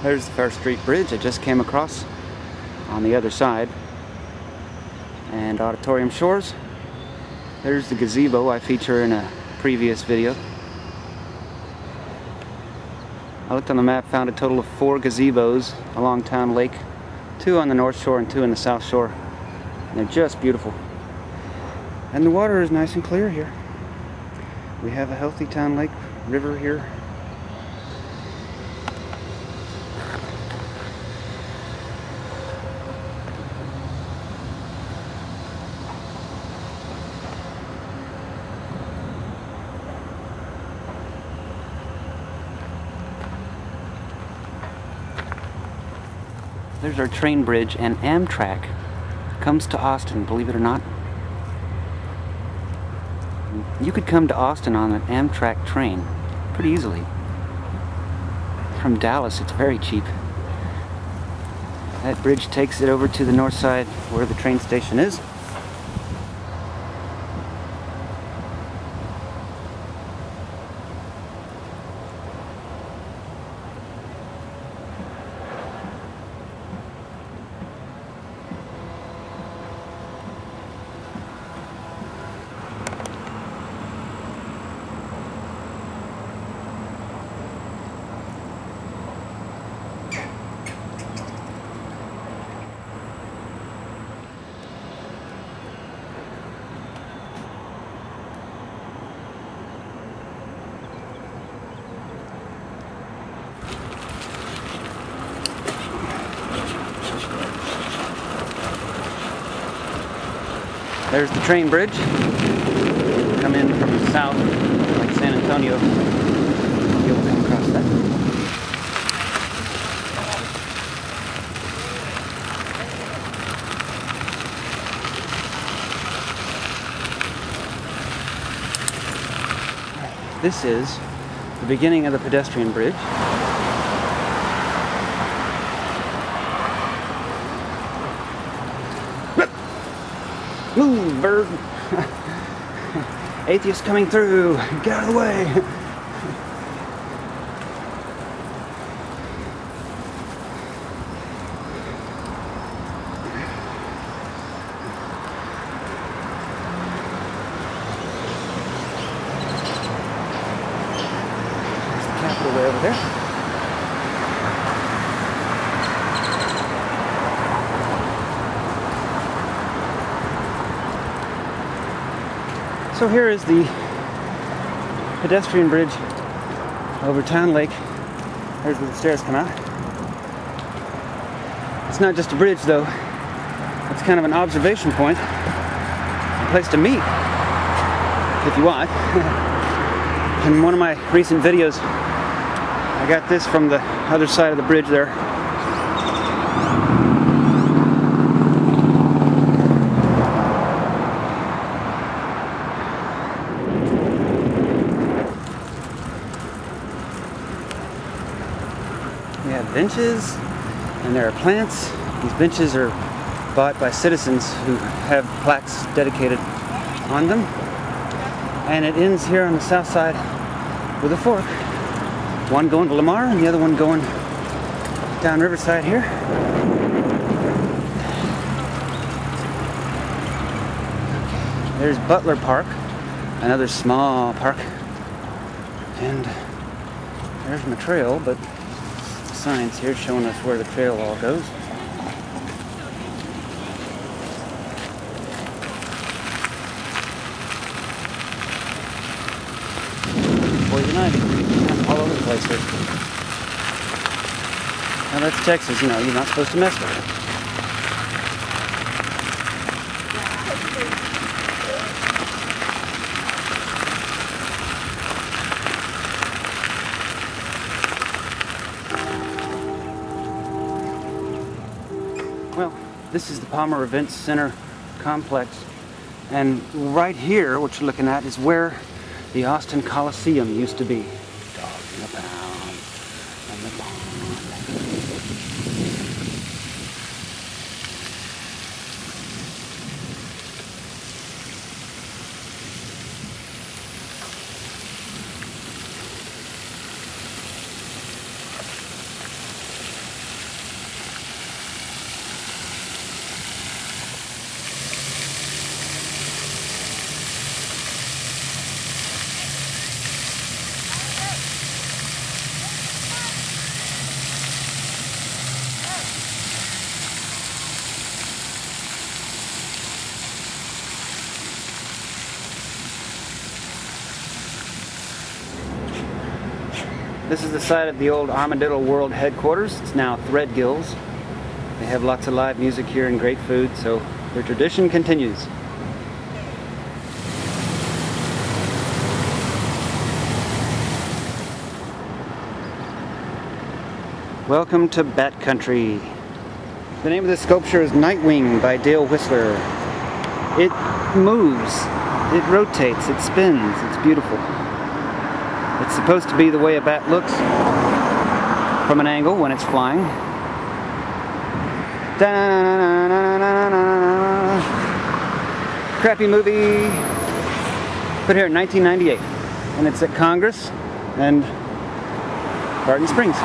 there's the First Street Bridge I just came across on the other side. And Auditorium Shores. There's the gazebo I feature in a previous video. I looked on the map, found a total of 4 gazebos along Town Lake. 2 on the North Shore and 2 in the South Shore. And they're just beautiful. And the water is nice and clear here. We have a healthy Town Lake river here. There's our train bridge, and Amtrak comes to Austin, believe it or not. You could come to Austin on an Amtrak train pretty easily. From Dallas, it's very cheap. That bridge takes it over to the north side where the train station is. There's the train bridge. Come in from the south, like San Antonio. You'll come across that. This is the beginning of the pedestrian bridge. Move, bird! Atheist coming through! Get out of the way! There's the Capitol way over there. So here is the pedestrian bridge over Town Lake. There's where the stairs come out. It's not just a bridge though. It's kind of an observation point. A place to meet, if you want. In one of my recent videos, I got this from the other side of the bridge there. We have benches, and there are plants. These benches are bought by citizens who have plaques dedicated on them. And it ends here on the south side with a fork. One going to Lamar, and the other one going down Riverside here. There's Butler Park, another small park. And there's my trail, but signs here showing us where the trail all goes. Poison ivy all over the place here. Now that's Texas, you know, you're not supposed to mess with it. Well, this is the Palmer Events Center complex, and right here, what you're looking at, is where the Austin Coliseum used to be. Dog in the pound and the pond. This is the site of the old Armadillo World headquarters. It's now Threadgill's. They have lots of live music here and great food, so their tradition continues. Welcome to Bat Country. The name of this sculpture is Nightwing by Dale Whistler. It moves, it rotates, it spins, it's beautiful. It's supposed to be the way a bat looks from an angle when it's flying. Crappy movie, put here in 1998, and it's at Congress and Barton Springs.